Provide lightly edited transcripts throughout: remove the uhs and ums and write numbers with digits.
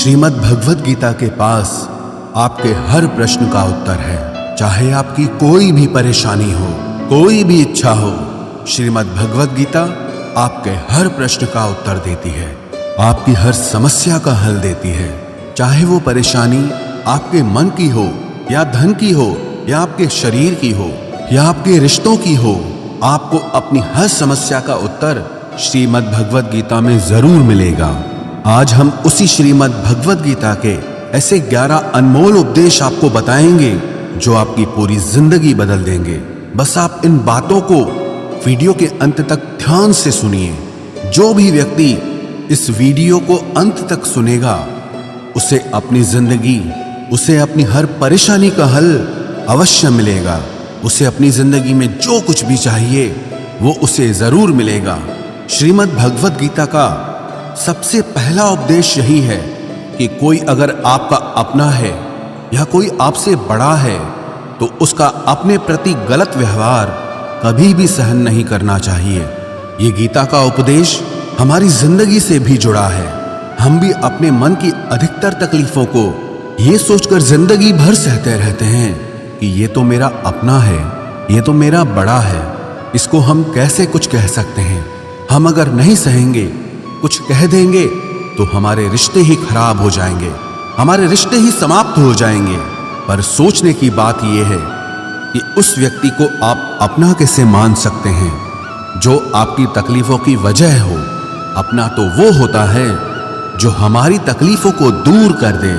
श्रीमद् भगवद गीता के पास आपके हर प्रश्न का उत्तर है। चाहे आपकी कोई भी परेशानी हो, कोई भी इच्छा हो, श्रीमद् भगवद गीता आपके हर प्रश्न का उत्तर देती है, आपकी हर समस्या का हल देती है। चाहे वो परेशानी आपके मन की हो या धन की हो या आपके शरीर की हो या आपके रिश्तों की हो, आपको अपनी हर समस्या का उत्तर श्रीमद् भगवद गीता में जरूर मिलेगा। आज हम उसी श्रीमद् भगवद गीता के ऐसे 11 अनमोल उपदेश आपको बताएंगे जो आपकी पूरी जिंदगी बदल देंगे। बस आप इन बातों को वीडियो के अंत तक ध्यान से सुनिए। जो भी व्यक्ति इस वीडियो को अंत तक सुनेगा, उसे अपनी जिंदगी, उसे अपनी हर परेशानी का हल अवश्य मिलेगा। उसे अपनी जिंदगी में जो कुछ भी चाहिए वो उसे जरूर मिलेगा। श्रीमद् भगवद गीता का सबसे पहला उपदेश यही है कि कोई अगर आपका अपना है या कोई आपसे बड़ा है तो उसका अपने प्रति गलत व्यवहार कभी भी सहन नहीं करना चाहिए। ये गीता का उपदेश हमारी जिंदगी से भी जुड़ा है। हम भी अपने मन की अधिकतर तकलीफों को ये सोचकर जिंदगी भर सहते रहते हैं कि ये तो मेरा अपना है, ये तो मेरा बड़ा है, इसको हम कैसे कुछ कह सकते हैं। हम अगर नहीं सहेंगे, कुछ कह देंगे तो हमारे रिश्ते ही खराब हो जाएंगे, हमारे रिश्ते ही समाप्त हो जाएंगे। पर सोचने की बात यह है कि उस व्यक्ति को आप अपना कैसे मान सकते हैं जो आपकी तकलीफों की वजह हो। अपना तो वो होता है जो हमारी तकलीफों को दूर कर दे।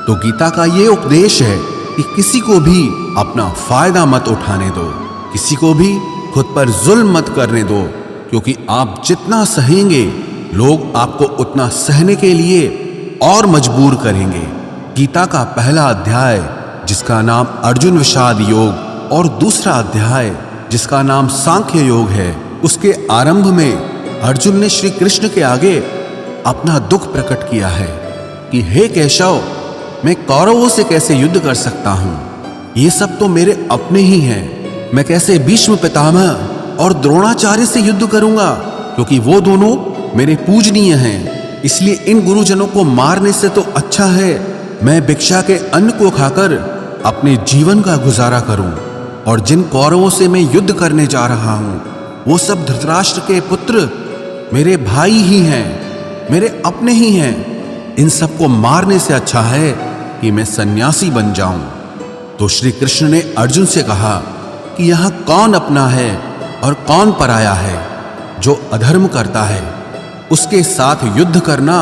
तो गीता का ये उपदेश है कि किसी को भी अपना फायदा मत उठाने दो, किसी को भी खुद पर जुल्म मत करने दो, क्योंकि आप जितना सहेंगे लोग आपको उतना सहने के लिए और मजबूर करेंगे। गीता का पहला अध्याय जिसका नाम अर्जुन विषाद योग और दूसरा अध्याय जिसका नाम सांख्य योग है, उसके आरंभ में अर्जुन ने श्री कृष्ण के आगे अपना दुख प्रकट किया है कि हे केशव, मैं कौरवों से कैसे युद्ध कर सकता हूं? ये सब तो मेरे अपने ही हैं। मैं कैसे भीष्म पितामह और द्रोणाचार्य से युद्ध करूंगा, क्योंकि वो दोनों मेरे पूजनीय हैं। इसलिए इन गुरुजनों को मारने से तो अच्छा है मैं भिक्षा के अन्न को खाकर अपने जीवन का गुजारा करूं। और जिन कौरवों से मैं युद्ध करने जा रहा हूं वो सब धृतराष्ट्र के पुत्र मेरे भाई ही हैं, मेरे अपने ही हैं। इन सबको मारने से अच्छा है कि मैं सन्यासी बन जाऊं। तो श्री कृष्ण ने अर्जुन से कहा कि यहां कौन अपना है और कौन पराया है। जो अधर्म करता है उसके साथ युद्ध करना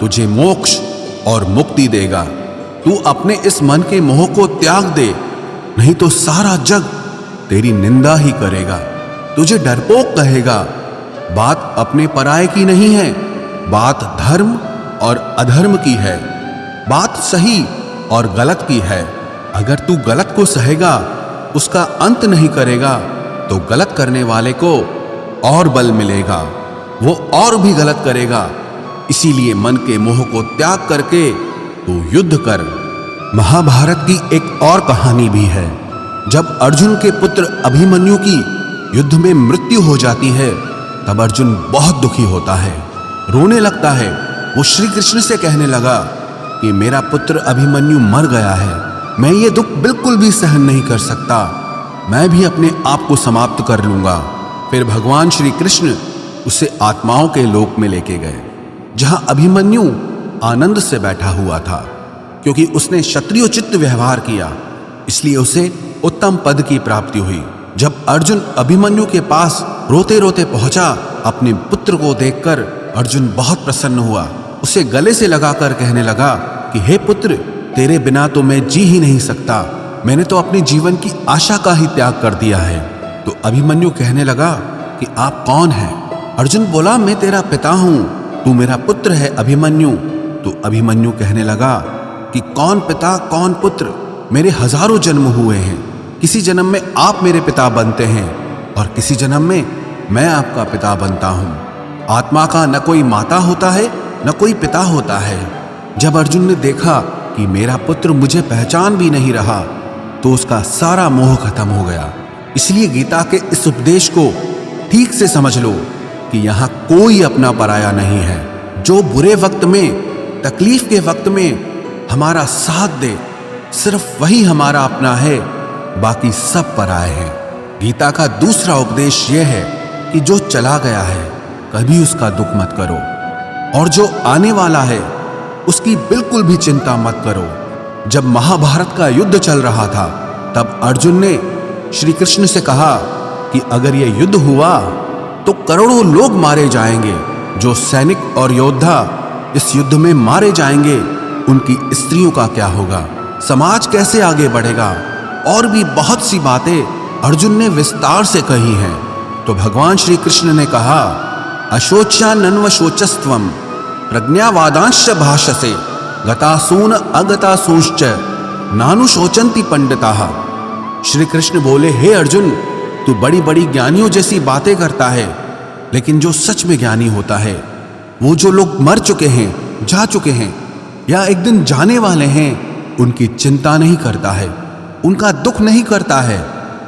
तुझे मोक्ष और मुक्ति देगा। तू अपने इस मन के मोह को त्याग दे, नहीं तो सारा जग तेरी निंदा ही करेगा, तुझे डरपोक कहेगा। बात अपने पराये की नहीं है, बात धर्म और अधर्म की है, बात सही और गलत की है। अगर तू गलत को सहेगा, उसका अंत नहीं करेगा, तो गलत करने वाले को और बल मिलेगा, वो और भी गलत करेगा। इसीलिए मन के मोह को त्याग करके तू युद्ध कर। महाभारत की एक और कहानी भी है। जब अर्जुन के पुत्र अभिमन्यु की युद्ध में मृत्यु हो जाती है तब अर्जुन बहुत दुखी होता है, रोने लगता है। वो श्री कृष्ण से कहने लगा कि मेरा पुत्र अभिमन्यु मर गया है, मैं ये दुख बिल्कुल भी सहन नहीं कर सकता, मैं भी अपने आप को समाप्त कर लूंगा। फिर भगवान श्री कृष्ण उसे आत्माओं के लोक में लेके गए, जहां अभिमन्यु आनंद से बैठा हुआ था, क्योंकि उसने क्षत्रियोचित व्यवहार किया, इसलिए उसे उत्तम पद की प्राप्ति हुई। जब अर्जुन अभिमन्यु के पास रोते रोते पहुंचा, अपने पुत्र को देखकर अर्जुन बहुत प्रसन्न हुआ। उसे गले से लगाकर कहने लगा कि हे पुत्र, तेरे बिना तो मैं जी ही नहीं सकता, मैंने तो अपने जीवन की आशा का ही त्याग कर दिया है। तो अभिमन्यु कहने लगा कि आप कौन हैं? अर्जुन बोला, मैं तेरा पिता हूं, तू मेरा पुत्र है अभिमन्यु। तो अभिमन्यु कहने लगा कि कौन पिता कौन पुत्र, मेरे हजारों जन्म हुए हैं, किसी जन्म में आप मेरे पिता बनते हैं और किसी जन्म में मैं आपका पिता बनता हूं। आत्मा का न कोई माता होता है न कोई पिता होता है। जब अर्जुन ने देखा कि मेरा पुत्र मुझे पहचान भी नहीं रहा तो उसका सारा मोह खत्म हो गया। इसलिए गीता के इस उपदेश को ठीक से समझ लो कि यहां कोई अपना पराया नहीं है। जो बुरे वक्त में तकलीफ के वक्त में हमारा साथ दे, सिर्फ वही हमारा अपना है, बाकी सब पराए हैं। गीता का दूसरा उपदेश यह है कि जो चला गया है कभी उसका दुख मत करो, और जो आने वाला है उसकी बिल्कुल भी चिंता मत करो। जब महाभारत का युद्ध चल रहा था तब अर्जुन ने श्री कृष्ण से कहा कि अगर यह युद्ध हुआ तो करोड़ों लोग मारे जाएंगे। जो सैनिक और योद्धा इस युद्ध में मारे जाएंगे उनकी स्त्रियों का क्या होगा, समाज कैसे आगे बढ़ेगा। और भी बहुत सी बातें अर्जुन ने विस्तार से कही हैं। तो भगवान श्री कृष्ण ने कहा, अशोच्यानन्वशोचस्त्वं प्रज्ञावादांश्च भाषसे गतासून अगतासूंश्च नानुशोचन्ति पंडिताः। श्री कृष्ण बोले, हे अर्जुन, तू बड़ी बड़ी ज्ञानियों जैसी बातें करता है, लेकिन जो सच में ज्ञानी होता है, वो जो लोग मर चुके हैं, जा चुके हैं या एक दिन जाने वाले हैं, उनकी चिंता नहीं करता है, उनका दुख नहीं करता है।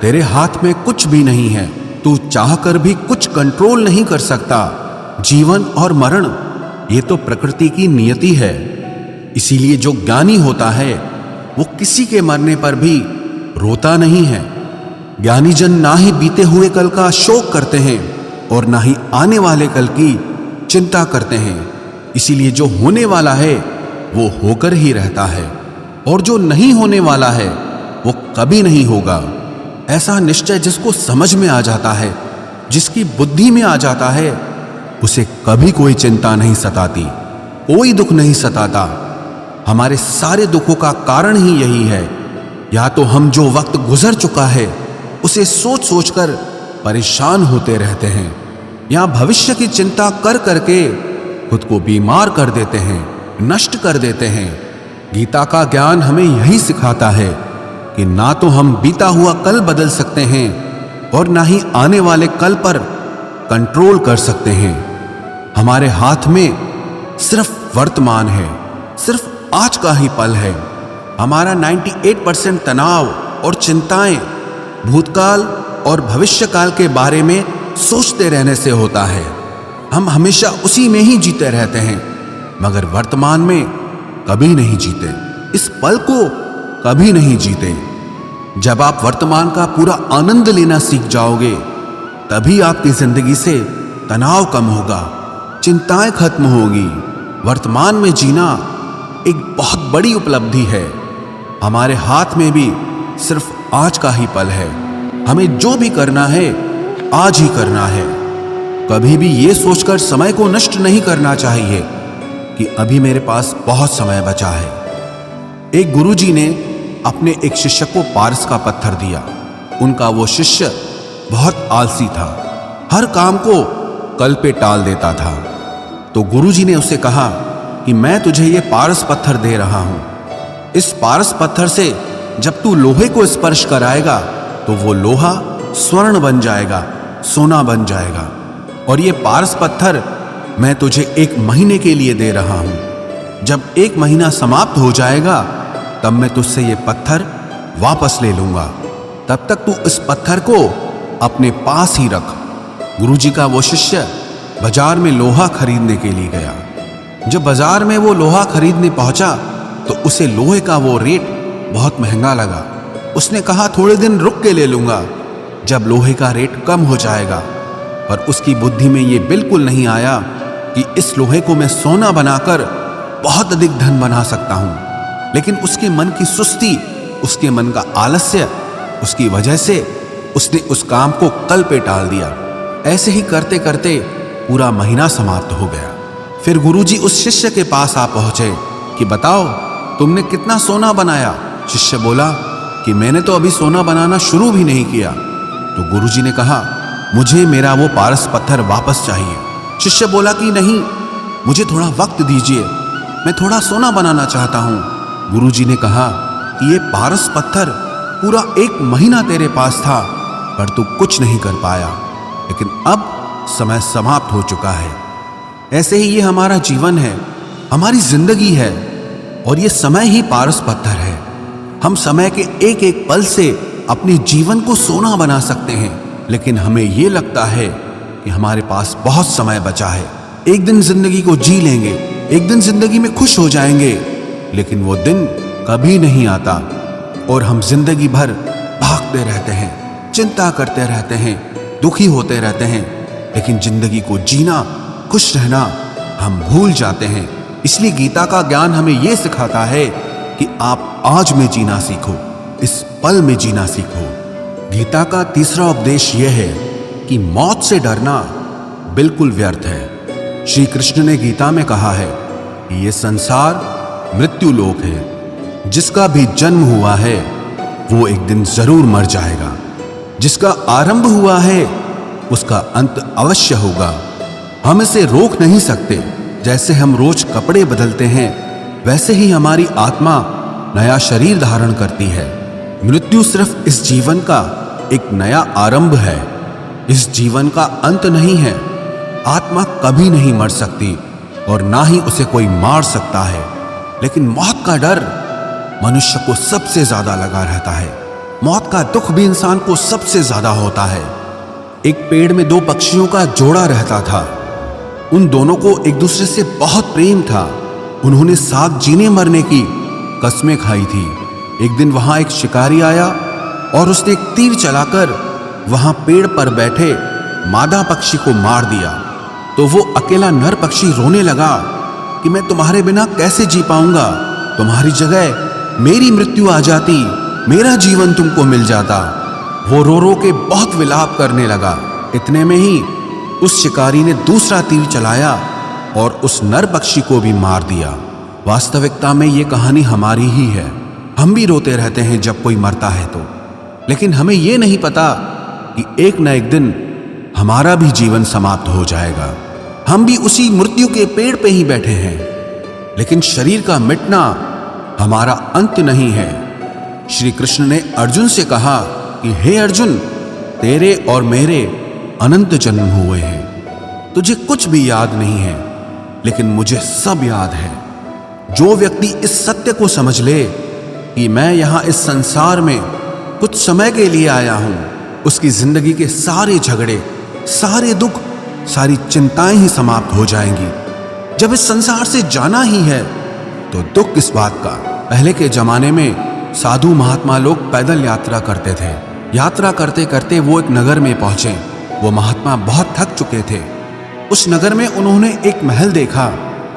तेरे हाथ में कुछ भी नहीं है, तू चाहकर भी कुछ कंट्रोल नहीं कर सकता। जीवन और मरण ये तो प्रकृति की नियति है। इसीलिए जो ज्ञानी होता है वो किसी के मरने पर भी रोता नहीं है। ज्ञानी जन ना ही बीते हुए कल का शोक करते हैं और ना ही आने वाले कल की चिंता करते हैं। इसीलिए जो होने वाला है वो होकर ही रहता है, और जो नहीं होने वाला है वो कभी नहीं होगा। ऐसा निश्चय जिसको समझ में आ जाता है, जिसकी बुद्धि में आ जाता है, उसे कभी कोई चिंता नहीं सताती, कोई दुख नहीं सताता। हमारे सारे दुखों का कारण ही यही है। या तो हम जो वक्त गुजर चुका है उसे सोच सोचकर परेशान होते रहते हैं, या भविष्य की चिंता कर करके खुद को बीमार कर देते हैं, नष्ट कर देते हैं। गीता का ज्ञान हमें यही सिखाता है कि ना तो हम बीता हुआ कल बदल सकते हैं और ना ही आने वाले कल पर कंट्रोल कर सकते हैं। हमारे हाथ में सिर्फ वर्तमान है, सिर्फ आज का ही पल है। हमारा 98% तनाव और चिंताएं भूतकाल और भविष्यकाल के बारे में सोचते रहने से होता है। हम हमेशा उसी में ही जीते रहते हैं, मगर वर्तमान में कभी नहीं जीते, इस पल को कभी नहीं जीते। जब आप वर्तमान का पूरा आनंद लेना सीख जाओगे, तभी आपकी जिंदगी से तनाव कम होगा, चिंताएं खत्म होगी। वर्तमान में जीना एक बहुत बड़ी उपलब्धि है। हमारे हाथ में भी सिर्फ आज का ही पल है। हमें जो भी करना है आज ही करना है। कभी भी ये सोचकर समय को नष्ट नहीं करना चाहिए कि अभी मेरे पास बहुत समय बचा है। एक गुरुजी ने अपने एक शिष्य को पारस का पत्थर दिया। उनका वो शिष्य बहुत आलसी था, हर काम को कल पे टाल देता था। तो गुरुजी ने उसे कहा कि मैं तुझे ये पारस पत्थर दे रहा हूं। इस पारस पत्थर से जब तू लोहे को स्पर्श कराएगा तो वो लोहा स्वर्ण बन जाएगा, सोना बन जाएगा। और ये पारस पत्थर मैं तुझे 1 महीने के लिए दे रहा हूं। जब 1 महीना समाप्त हो जाएगा तब मैं तुझसे ये पत्थर वापस ले लूंगा। तब तक तू इस पत्थर को अपने पास ही रख। गुरुजी का वो शिष्य बाजार में लोहा खरीदने के लिए गया। जब बाजार में वो लोहा खरीदने पहुंचा तो उसे लोहे का वो रेट बहुत महंगा लगा। उसने कहा थोड़े दिन रुक के ले लूंगा, जब लोहे का रेट कम हो जाएगा। पर उसकी बुद्धि में ये बिल्कुल नहीं आया कि इस लोहे को मैं सोना बनाकर बहुत अधिक धन बना सकता हूं। लेकिन उसके मन की सुस्ती, उसके मन का आलस्य, उसकी वजह से उसने उस काम को कल पे टाल दिया। ऐसे ही करते करते पूरा महीना समाप्त हो गया। फिर गुरुजी उस शिष्य के पास आ पहुंचे कि बताओ तुमने कितना सोना बनाया। शिष्य बोला कि मैंने तो अभी सोना बनाना शुरू भी नहीं किया। तो गुरुजी ने कहा मुझे मेरा वो पारस पत्थर वापस चाहिए। शिष्य बोला कि नहीं, मुझे थोड़ा वक्त दीजिए, मैं थोड़ा सोना बनाना चाहता हूं। गुरुजी ने कहा कि ये पारस पत्थर पूरा 1 महीना तेरे पास था, पर तू कुछ नहीं कर पाया, लेकिन अब समय समाप्त हो चुका है। ऐसे ही ये हमारा जीवन है, हमारी जिंदगी है, और ये समय ही पारस पत्थर है। हम समय के एक एक पल से अपने जीवन को सोना बना सकते हैं, लेकिन हमें ये लगता है कि हमारे पास बहुत समय बचा है, एक दिन जिंदगी को जी लेंगे, एक दिन जिंदगी में खुश हो जाएंगे, लेकिन वो दिन कभी नहीं आता और हम जिंदगी भर भागते रहते हैं, चिंता करते रहते हैं, दुखी होते रहते हैं, लेकिन जिंदगी को जीना, खुश रहना हम भूल जाते हैं। इसलिए गीता का ज्ञान हमें यह सिखाता है कि आप आज में जीना सीखो, इस पल में जीना सीखो। गीता का तीसरा उपदेश यह है कि मौत से डरना बिल्कुल व्यर्थ है। श्री कृष्ण ने गीता में कहा है कि यह संसार मृत्यु लोक है। जिसका भी जन्म हुआ है वो एक दिन जरूर मर जाएगा। जिसका आरंभ हुआ है उसका अंत अवश्य होगा। हम इसे रोक नहीं सकते। जैसे हम रोज कपड़े बदलते हैं, वैसे ही हमारी आत्मा नया शरीर धारण करती है। मृत्यु सिर्फ इस जीवन का एक नया आरंभ है, इस जीवन का अंत नहीं है। आत्मा कभी नहीं मर सकती और ना ही उसे कोई मार सकता है, लेकिन मौत का डर मनुष्य को सबसे ज्यादा लगा रहता है। मौत का दुख भी इंसान को सबसे ज्यादा होता है। एक पेड़ में दो पक्षियों का जोड़ा रहता था। उन दोनों को एक दूसरे से बहुत प्रेम था। उन्होंने साथ जीने मरने की कस्में खाई थी। एक दिन वहां एक शिकारी आया और उसने एक तीर चलाकर वहां पेड़ पर बैठे मादा पक्षी को मार दिया। तो वो अकेला नर पक्षी रोने लगा कि मैं तुम्हारे बिना कैसे जी पाऊंगा। तुम्हारी जगह मेरी मृत्यु आ जाती, मेरा जीवन तुमको मिल जाता। वो रो रो के बहुत विलाप करने लगा। इतने में ही उस शिकारी ने दूसरा तीर चलाया और उस नर पक्षी को भी मार दिया। वास्तविकता में ये कहानी हमारी ही है। हम भी रोते रहते हैं जब कोई मरता है तो, लेकिन हमें ये नहीं पता कि एक न एक दिन हमारा भी जीवन समाप्त हो जाएगा। हम भी उसी मृत्यु के पेड़ पे ही बैठे हैं, लेकिन शरीर का मिटना हमारा अंत नहीं है। श्री कृष्ण ने अर्जुन से कहा कि हे अर्जुन, तेरे और मेरे अनंत जन्म हुए हैं। तुझे कुछ भी याद नहीं है, लेकिन मुझे सब याद है। जो व्यक्ति इस सत्य को समझ ले कि मैं यहां इस संसार में कुछ समय के लिए आया हूं, उसकी जिंदगी के सारे झगड़े, सारे दुख, सारी चिंताएं ही समाप्त हो जाएंगी। जब इस संसार से जाना ही है तो दुख किस बात का। पहले के जमाने में साधु महात्मा लोग पैदल यात्रा करते थे। यात्रा करते करते वो एक नगर में पहुंचे। वो महात्मा बहुत थक चुके थे। उस नगर में उन्होंने एक महल देखा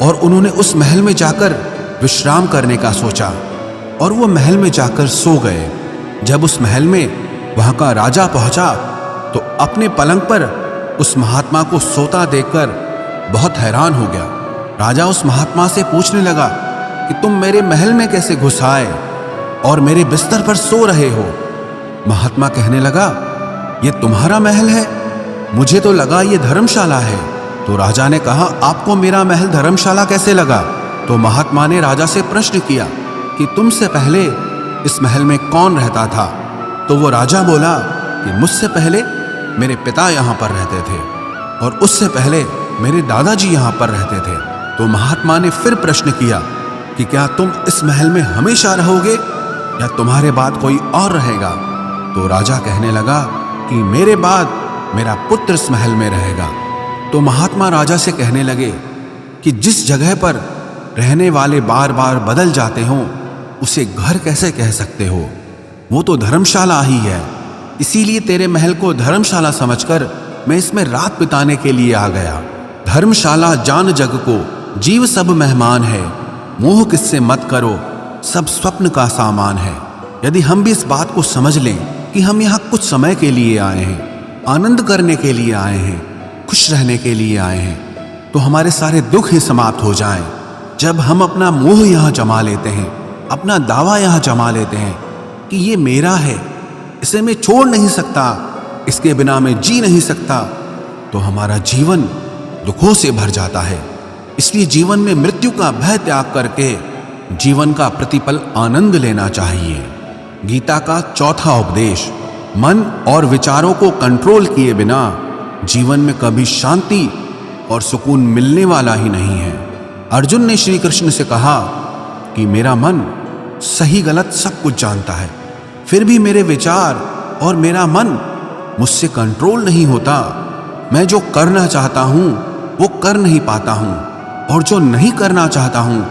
और उन्होंने उस महल में जाकर विश्राम करने का सोचा और वो महल में जाकर सो गए। जब उस महल में वहां का राजा पहुंचा तो अपने पलंग पर उस महात्मा को सोता देखकर बहुत हैरान हो गया। राजा उस महात्मा से पूछने लगा कि तुम मेरे महल में कैसे घुस आए और मेरे बिस्तर पर सो रहे हो। महात्मा कहने लगा, ये तुम्हारा महल है? मुझे तो लगा ये धर्मशाला है। तो राजा ने कहा, आपको मेरा महल धर्मशाला कैसे लगा? तो महात्मा ने राजा से प्रश्न किया कि तुमसे पहले इस महल में कौन रहता था? तो वो राजा बोला कि मुझसे पहले मेरे पिता यहाँ पर रहते थे और उससे पहले मेरे दादाजी यहाँ पर रहते थे। तो महात्मा ने फिर प्रश्न किया कि क्या तुम इस महल में हमेशा रहोगे या तुम्हारे बाद कोई और रहेगा? तो राजा कहने लगा कि मेरे बाद मेरा पुत्र इस महल में रहेगा। तो महात्मा राजा से कहने लगे कि जिस जगह पर रहने वाले बार बार बदल जाते हों उसे घर कैसे कह सकते हो? वो तो धर्मशाला ही है। इसीलिए तेरे महल को धर्मशाला समझकर मैं इसमें रात बिताने के लिए आ गया। धर्मशाला जान जग को, जीव सब मेहमान है। मोह किससे मत करो, सब स्वप्न का सामान है। यदि हम भी इस बात को समझ लें कि हम यहाँ कुछ समय के लिए आए हैं, आनंद करने के लिए आए हैं, खुश रहने के लिए आए हैं, तो हमारे सारे दुख ही समाप्त हो जाएं। जब हम अपना मोह यहाँ जमा लेते हैं, अपना दावा यहाँ जमा लेते हैं कि ये मेरा है, इसे मैं छोड़ नहीं सकता, इसके बिना मैं जी नहीं सकता, तो हमारा जीवन दुखों से भर जाता है। इसलिए जीवन में मृत्यु का भय त्याग करके जीवन का प्रतिपल आनंद लेना चाहिए। गीता का चौथा उपदेश, मन और विचारों को कंट्रोल किए बिना जीवन में कभी शांति और सुकून मिलने वाला ही नहीं है। अर्जुन ने श्री कृष्ण से कहा कि मेरा मन सही गलत सब कुछ जानता है, फिर भी मेरे विचार और मेरा मन मुझसे कंट्रोल नहीं होता। मैं जो करना चाहता हूं वो कर नहीं पाता हूं। और जो नहीं करना चाहता हूं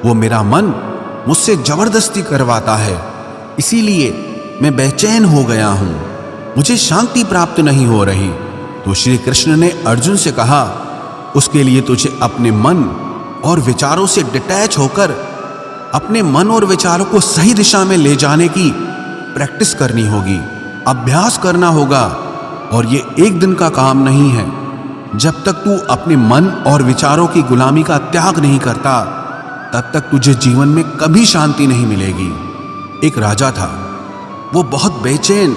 वो मेरा मन मुझसे जबरदस्ती करवाता है। इसीलिए मैं बेचैन हो गया हूं, मुझे शांति प्राप्त नहीं हो रही। तो श्री कृष्ण ने अर्जुन से कहा, उसके लिए तुझे अपने मन और विचारों से डिटैच होकर अपने मन और विचारों को सही दिशा में ले जाने की प्रैक्टिस करनी होगी, अभ्यास करना होगा। और ये एक दिन का काम नहीं है। जब तक तू अपने मन और विचारों की गुलामी का त्याग नहीं करता, तब तक तुझे जीवन में कभी शांति नहीं मिलेगी। एक राजा था, वो बहुत बेचैन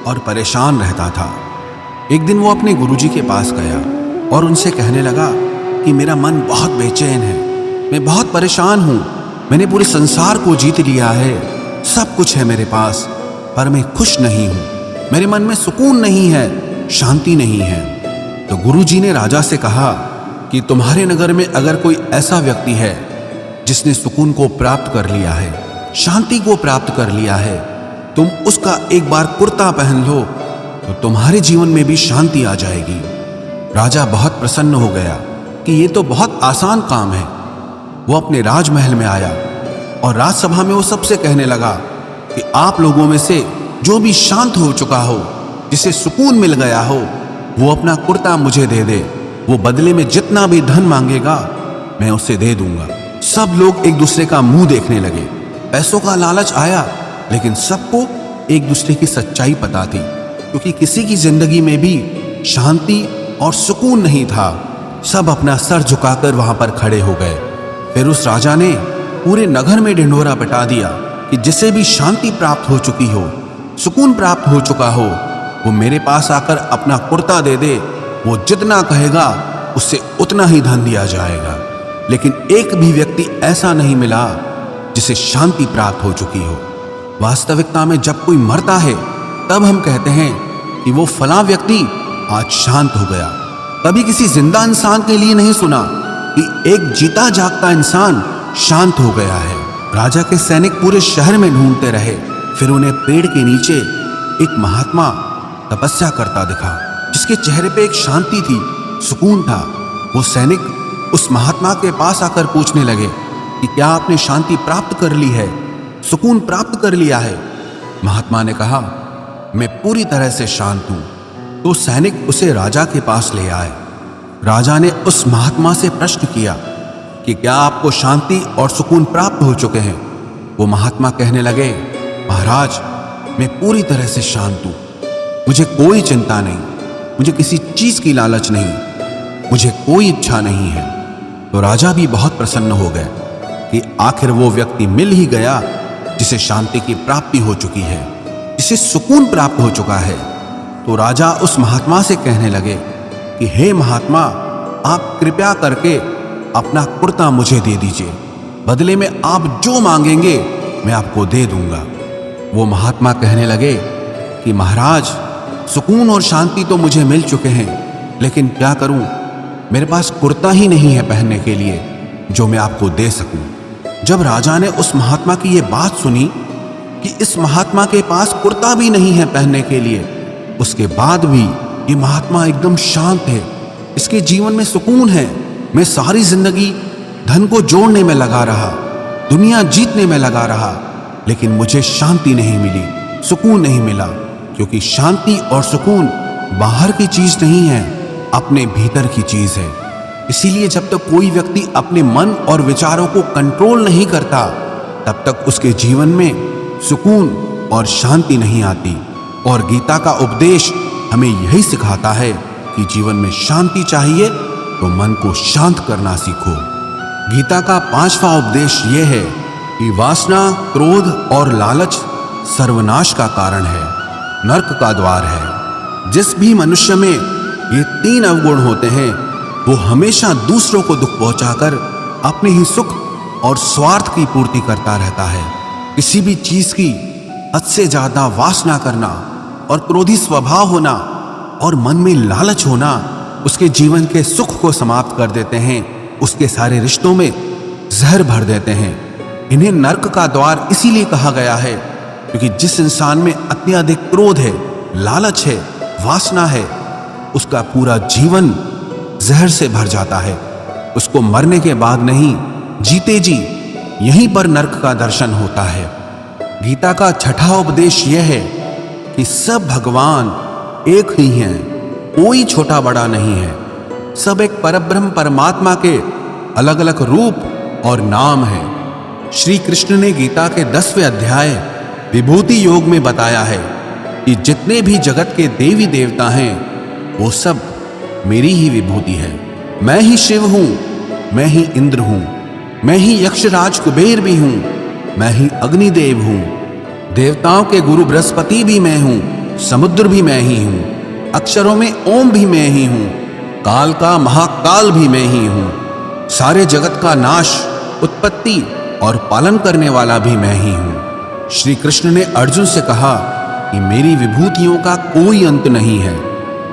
और परेशान रहता था। एक दिन वो अपने गुरुजी के पास गया और उनसे कहने लगा कि मेरा मन बहुत बेचैन है, मैं बहुत परेशान हूँ, मैंने पूरे संसार को जीत लिया है, सब कुछ है मेरे पास, पर मैं खुश नहीं हूँ, मेरे मन में सुकून नहीं है, शांति नहीं है। तो गुरुजी ने राजा से कहा कि तुम्हारे नगर में अगर कोई ऐसा व्यक्ति है जिसने सुकून को प्राप्त कर लिया है, शांति को प्राप्त कर लिया है, तुम उसका एक बार कुर्ता पहन लो तो तुम्हारे जीवन में भी शांति आ जाएगी। राजा बहुत प्रसन्न हो गया कि ये तो बहुत आसान काम है। वो अपने राजमहल में आया और राजसभा में वो सबसे कहने लगा कि आप लोगों में से जो भी शांत हो चुका हो, जिसे सुकून मिल गया हो, वो अपना कुर्ता मुझे दे दे। वो बदले में जितना भी धन मांगेगा मैं उसे दे दूंगा। सब लोग एक दूसरे का मुंह देखने लगे। पैसों का लालच आया, लेकिन सबको एक दूसरे की सच्चाई पता थी, क्योंकि किसी की जिंदगी में भी शांति और सुकून नहीं था। सब अपना सर झुकाकर वहां पर खड़े हो गए। फिर उस राजा ने पूरे नगर में ढिंढोरा पिटा दिया कि जिसे भी शांति प्राप्त हो चुकी हो, सुकून प्राप्त हो चुका हो, वो मेरे पास आकर अपना कुर्ता दे दे। वो जितना कहेगा उससे उतना ही धन दिया जाएगा। लेकिन एक भी व्यक्ति ऐसा नहीं मिला जिसे शांति प्राप्त हो चुकी हो। वास्तविकता में जब कोई मरता है तब हम कहते हैं कि वो फलां व्यक्ति आज शांत हो गया। कभी किसी जिंदा इंसान के लिए नहीं सुना कि एक जीता जागता इंसान शांत हो गया है। राजा के सैनिक पूरे शहर में ढूंढते रहे, फिर उन्हें पेड़ के नीचे एक महात्मा तपस्या करता दिखा, जिसके चेहरे पे एक शांति थी, सुकून था। वो सैनिक उस महात्मा के पास आकर पूछने लगे कि क्या आपने शांति प्राप्त कर ली है, सुकून प्राप्त कर लिया है? महात्मा ने कहा, मैं पूरी तरह से शांत हूं। तो सैनिक उसे राजा के पास ले आए। राजा ने उस महात्मा से प्रश्न किया कि क्या आपको शांति और सुकून प्राप्त हो चुके हैं? वो महात्मा कहने लगे, महाराज, मैं पूरी तरह से शांत हूं, मुझे कोई चिंता नहीं, मुझे किसी चीज की लालच नहीं, मुझे कोई इच्छा नहीं है। तो राजा भी बहुत प्रसन्न हो गए कि आखिर वो व्यक्ति मिल ही गया जिसे शांति की प्राप्ति हो चुकी है, जिसे सुकून प्राप्त हो चुका है। तो राजा उस महात्मा से कहने लगे कि हे महात्मा, आप कृपया करके अपना कुर्ता मुझे दे दीजिए, बदले में आप जो मांगेंगे मैं आपको दे दूंगा। वो महात्मा कहने लगे कि महाराज, सुकून और शांति तो मुझे मिल चुके हैं, लेकिन क्या करूं, मेरे पास कुर्ता ही नहीं है पहनने के लिए जो मैं आपको दे सकूं। जब राजा ने उस महात्मा की ये बात सुनी कि इस महात्मा के पास कुर्ता भी नहीं है पहनने के लिए, उसके बाद भी ये महात्मा एकदम शांत है, इसके जीवन में सुकून है। मैं सारी जिंदगी धन को जोड़ने में लगा रहा, दुनिया जीतने में लगा रहा, लेकिन मुझे शांति नहीं मिली, सुकून नहीं मिला, क्योंकि शांति और सुकून बाहर की चीज नहीं है, अपने भीतर की चीज है। इसीलिए जब तक कोई व्यक्ति अपने मन और विचारों को कंट्रोल नहीं करता, तब तक उसके जीवन में सुकून और शांति नहीं आती। और गीता का उपदेश हमें यही सिखाता है कि जीवन में शांति चाहिए तो मन को शांत करना सीखो। गीता का 5वां उपदेश यह है कि वासना, क्रोध और लालच सर्वनाश का कारण है, नरक का द्वार है। जिस भी मनुष्य में ये 3 अवगुण होते हैं, वो हमेशा दूसरों को दुख पहुंचाकर अपने ही सुख और स्वार्थ की पूर्ति करता रहता है। किसी भी चीज की हद से ज्यादा वासना करना और क्रोधी स्वभाव होना और मन में लालच होना उसके जीवन के सुख को समाप्त कर देते हैं, उसके सारे रिश्तों में जहर भर देते हैं। इन्हें नरक का द्वार इसीलिए कहा गया है क्योंकि जिस इंसान में अत्यधिक क्रोध है, लालच है, वासना है, उसका पूरा जीवन जहर से भर जाता है, उसको मरने के बाद नहीं, जीते जी यहीं पर नरक का दर्शन होता है। गीता का छठा उपदेश यह है कि सब भगवान एक ही हैं, कोई छोटा बड़ा नहीं है। सब एक परब्रह्म परमात्मा के अलग अलग रूप और नाम हैं। श्री कृष्ण ने गीता के 10वें अध्याय विभूति योग में बताया है कि जितने भी जगत के देवी देवता हैं वो सब मेरी ही विभूति है। मैं ही शिव हूं, मैं ही इंद्र हूं, मैं ही यक्षराज कुबेर भी हूं, मैं ही अग्निदेव हूं, देवताओं के गुरु बृहस्पति भी मैं हूं, समुद्र भी मैं ही हूं, अक्षरों में ओम भी मैं ही हूं, काल का महाकाल भी मैं ही हूं, सारे जगत का नाश, उत्पत्ति और पालन करने वाला भी मैं ही हूं। श्री कृष्ण ने अर्जुन से कहा कि मेरी विभूतियों का कोई अंत नहीं है,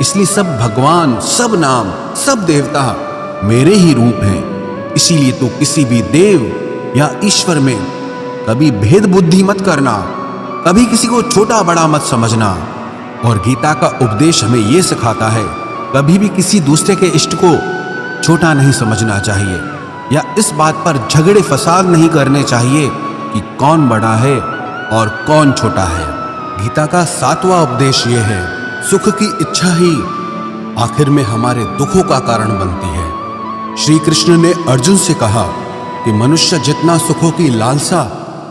इसलिए सब भगवान, सब नाम, सब देवता मेरे ही रूप हैं। इसीलिए तो किसी भी देव या ईश्वर में कभी भेद बुद्धि मत करना, कभी किसी को छोटा बड़ा मत समझना। और गीता का उपदेश हमें यह सिखाता है कभी भी किसी दूसरे के इष्ट को छोटा नहीं समझना चाहिए, या इस बात पर झगड़े फसाद नहीं करने चाहिए कि कौन बड़ा है और कौन छोटा है। गीता का 7वां उपदेश यह है, सुख की इच्छा ही आखिर में हमारे दुखों का कारण बनती है। श्री कृष्ण ने अर्जुन से कहा कि मनुष्य जितना सुखों की लालसा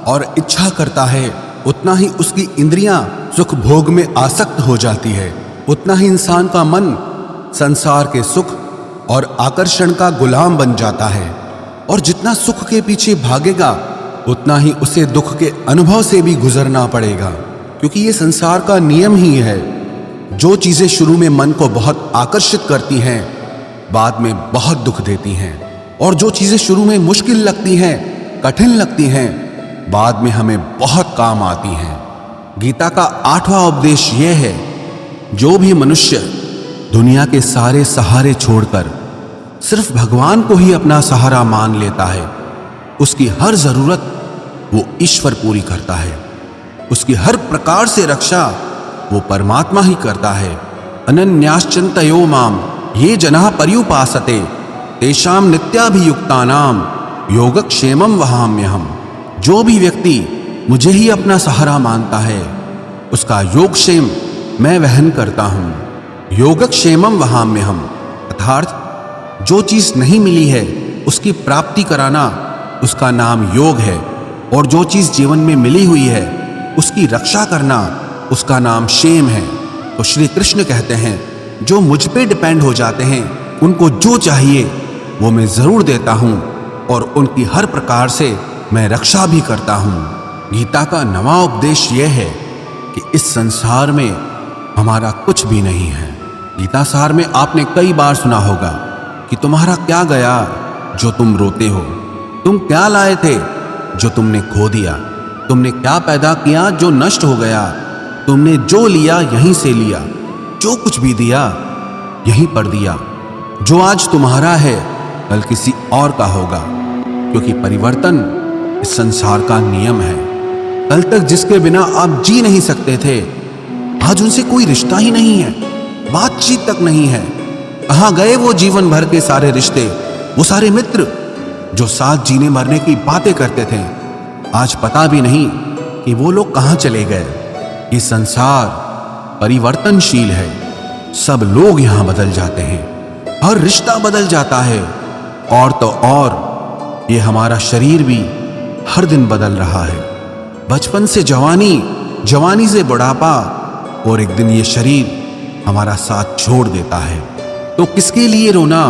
और इच्छा करता है उतना ही उसकी इंद्रियां सुख भोग में आसक्त हो जाती है, उतना ही इंसान का मन संसार के सुख और आकर्षण का गुलाम बन जाता है। और जितना सुख के पीछे भागेगा उतना ही उसे दुख के अनुभव से भी गुजरना पड़ेगा, क्योंकि ये संसार का नियम ही है। जो चीजें शुरू में मन को बहुत आकर्षित करती हैं बाद में बहुत दुख देती हैं, और जो चीजें शुरू में मुश्किल लगती हैं, कठिन लगती हैं, बाद में हमें बहुत काम आती हैं। गीता का 8वां उपदेश यह है, जो भी मनुष्य दुनिया के सारे सहारे छोड़कर सिर्फ भगवान को ही अपना सहारा मान लेता है, उसकी हर जरूरत वो ईश्वर पूरी करता है, उसकी हर प्रकार से रक्षा वो परमात्मा ही करता है। अनन्याश्चिन्तयो माम ये जनाः पर्युपासते तेषां नित्याभियुक्तानां योगक्षेमं वहाम्यहम्। जो भी व्यक्ति मुझे ही अपना सहारा मानता है उसका योगक्षेम मैं वहन करता हूं। योगक्षेमं वहाम्यहम् अर्थात जो चीज नहीं मिली है उसकी प्राप्ति कराना उसका नाम योग है, और जो चीज जीवन में मिली हुई है उसकी रक्षा करना उसका नाम क्षेम है। तो श्री कृष्ण कहते हैं जो मुझ पे डिपेंड हो जाते हैं उनको जो चाहिए वो मैं जरूर देता हूं, और उनकी हर प्रकार से मैं रक्षा भी करता हूं। गीता का 9वां उपदेश यह है कि इस संसार में हमारा कुछ भी नहीं है। गीता सार में आपने कई बार सुना होगा कि तुम्हारा क्या गया जो तुम रोते हो, तुम क्या लाए थे जो तुमने खो दिया, तुमने क्या पैदा किया जो नष्ट हो गया, तुमने जो लिया यहीं से लिया, जो कुछ भी दिया यहीं पर दिया। जो आज तुम्हारा है कल किसी और का होगा, क्योंकि परिवर्तन इस संसार का नियम है। कल तक जिसके बिना आप जी नहीं सकते थे आज उनसे कोई रिश्ता ही नहीं है, बातचीत तक नहीं है। कहां गए वो जीवन भर के सारे रिश्ते, वो सारे मित्र जो साथ जीने मरने की बातें करते थे, आज पता भी नहीं कि वो लोग कहां चले गए। ये संसार परिवर्तनशील है, सब लोग यहां बदल जाते हैं, हर रिश्ता बदल जाता है, और तो और ये हमारा शरीर भी हर दिन बदल रहा है। बचपन से जवानी, जवानी से बुढ़ापा, और एक दिन ये शरीर हमारा साथ छोड़ देता है। तो किसके लिए रोना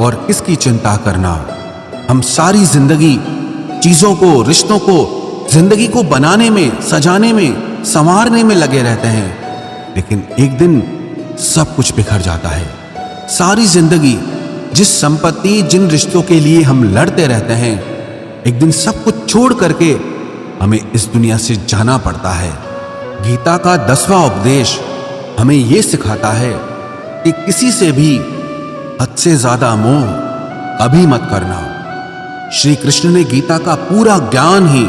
और किसकी चिंता करना। हम सारी जिंदगी चीजों को, रिश्तों को, जिंदगी को बनाने में, सजाने में, संवारने में लगे रहते हैं, लेकिन एक दिन सब कुछ बिखर जाता है। सारी जिंदगी जिस संपत्ति, जिन रिश्तों के लिए हम लड़ते रहते हैं, एक दिन सब कुछ छोड़ करके हमें इस दुनिया से जाना पड़ता है। गीता का 10वां उपदेश हमें यह सिखाता है कि किसी से भी हद से ज्यादा मोह कभी मत करना। श्री कृष्ण ने गीता का पूरा ज्ञान ही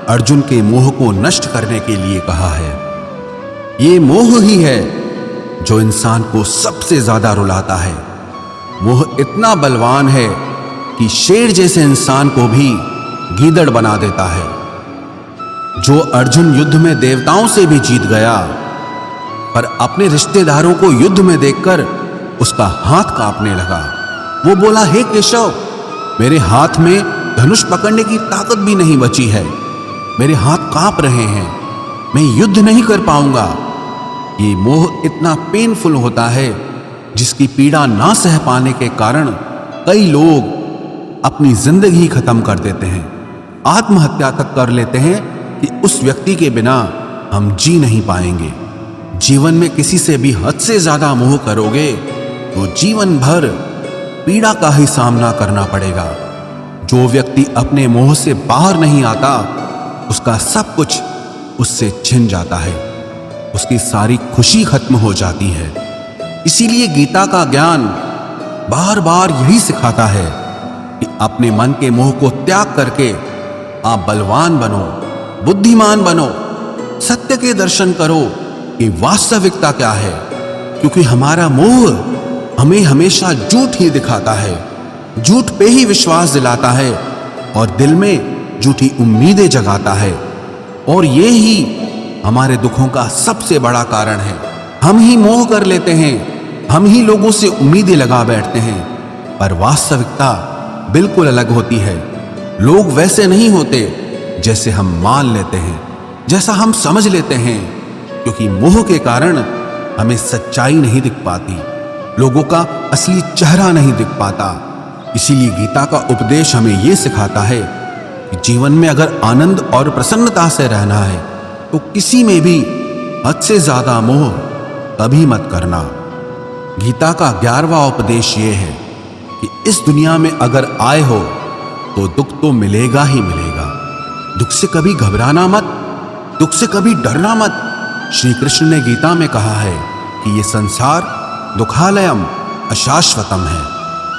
अर्जुन के मोह को नष्ट करने के लिए कहा है। ये मोह ही है जो इंसान को सबसे ज्यादा रुलाता है। मोह इतना बलवान है कि शेर जैसे इंसान को भी गीदड़ बना देता है। जो अर्जुन युद्ध में देवताओं से भी जीत गया, पर अपने रिश्तेदारों को युद्ध में देखकर उसका हाथ कांपने लगा। वो बोला, हे केशव, मेरे हाथ में धनुष पकड़ने की ताकत भी नहीं बची है, मेरे हाथ कांप रहे हैं, मैं युद्ध नहीं कर पाऊंगा। ये मोह इतना पेनफुल होता है जिसकी पीड़ा ना सह पाने के कारण कई लोग अपनी जिंदगी खत्म कर देते हैं, आत्महत्या तक कर लेते हैं कि उस व्यक्ति के बिना हम जी नहीं पाएंगे। जीवन में किसी से भी हद से ज्यादा मोह करोगे तो जीवन भर पीड़ा का ही सामना करना पड़ेगा। जो व्यक्ति अपने मोह से बाहर नहीं आता, उसका सब कुछ उससे छिन जाता है, उसकी सारी खुशी खत्म हो जाती है। इसीलिए गीता का ज्ञान बार बार यही सिखाता है कि अपने मन के मोह को त्याग करके आप बलवान बनो, बुद्धिमान बनो, सत्य के दर्शन करो कि वास्तविकता क्या है। क्योंकि हमारा मोह हमें हमेशा झूठ ही दिखाता है, झूठ पे ही विश्वास दिलाता है और दिल में झूठी उम्मीदें जगाता है। और ये ही हमारे दुखों का सबसे बड़ा कारण है। हम ही मोह कर लेते हैं, हम ही लोगों से उम्मीदें लगा बैठते हैं, पर वास्तविकता बिल्कुल अलग होती है। लोग वैसे नहीं होते जैसे हम मान लेते हैं, जैसा हम समझ लेते हैं, क्योंकि मोह के कारण हमें सच्चाई नहीं दिख पाती, लोगों का असली चेहरा नहीं दिख पाता। इसीलिए गीता का उपदेश हमें यह सिखाता है कि जीवन में अगर आनंद और प्रसन्नता से रहना है तो किसी में भी हद से ज्यादा मोह कभी मत करना। गीता का 11वां उपदेश ये है कि इस दुनिया में अगर आए हो तो दुख तो मिलेगा ही मिलेगा। दुख से कभी घबराना मत, दुख से कभी डरना मत। श्री कृष्ण ने गीता में कहा है कि ये संसार दुखालयम अशाश्वतम है,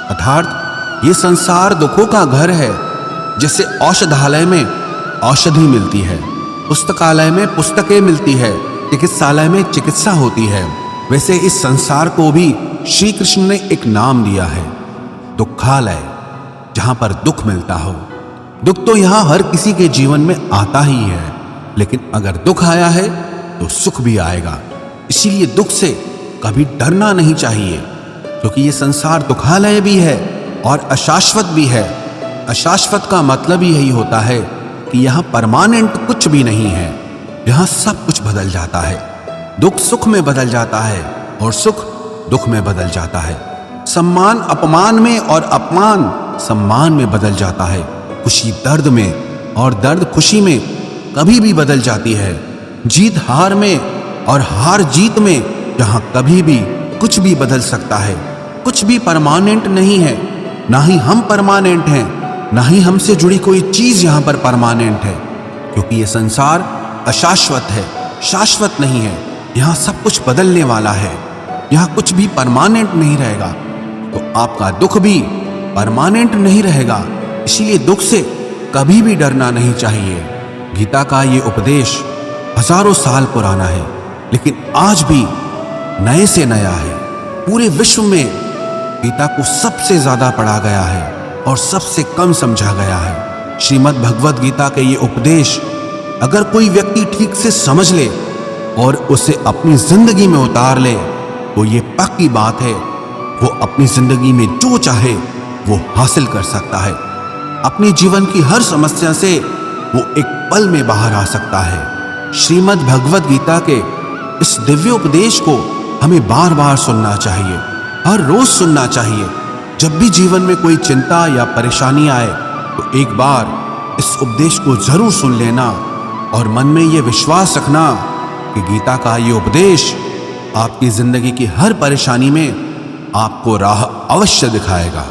अर्थात ये संसार दुखों का घर है। जैसे औषधालय में औषधि मिलती है, पुस्तकालय में पुस्तकें मिलती है, चिकित्सालय में चिकित्सा होती है, वैसे इस संसार को भी श्री कृष्ण ने एक नाम दिया है, दुखालय, जहां पर दुख मिलता हो। दुख तो यहां हर किसी के जीवन में आता ही है, लेकिन अगर दुख आया है तो सुख भी आएगा। इसीलिए दुख से कभी डरना नहीं चाहिए, क्योंकि ये संसार दुखालय भी है और अशाश्वत भी है। अशाश्वत का मतलब ही यही होता है कि यहाँ परमानेंट कुछ भी नहीं है, यहाँ सब कुछ बदल जाता है। दुख सुख में बदल जाता है और सुख दुख में बदल जाता है। सम्मान अपमान में और अपमान सम्मान में बदल जाता है। खुशी दर्द में और दर्द खुशी में कभी भी बदल जाती है। जीत हार में और हार जीत में जहाँ कभी भी कुछ भी बदल सकता है। कुछ भी परमानेंट नहीं है, ना ही हम परमानेंट हैं, ना ही हमसे जुड़ी कोई चीज यहाँ पर परमानेंट है, क्योंकि ये संसार अशाश्वत है, शाश्वत नहीं है। यहाँ सब कुछ बदलने वाला है, यहाँ कुछ भी परमानेंट नहीं रहेगा। तो आपका दुख भी परमानेंट नहीं रहेगा, इसीलिए दुख से कभी भी डरना नहीं चाहिए। गीता का ये उपदेश हजारों साल पुराना है, लेकिन आज भी नए से नया है। पूरे विश्व में गीता को सबसे ज्यादा पढ़ा गया है और सबसे कम समझा गया है। श्रीमद् भगवद गीता के ये उपदेश अगर कोई व्यक्ति ठीक से समझ ले और उसे अपनी जिंदगी में उतार ले तो ये पक्की बात है, वो अपनी जिंदगी में जो चाहे वो हासिल कर सकता है। अपने जीवन की हर समस्या से वो एक पल में बाहर आ सकता है। श्रीमद् भगवद गीता के इस दिव्य उपदेश को हमें बार बार सुनना चाहिए, हर रोज सुनना चाहिए। जब भी जीवन में कोई चिंता या परेशानी आए तो एक बार इस उपदेश को जरूर सुन लेना और मन में ये विश्वास रखना कि गीता का ये उपदेश आपकी जिंदगी की हर परेशानी में आपको राह अवश्य दिखाएगा।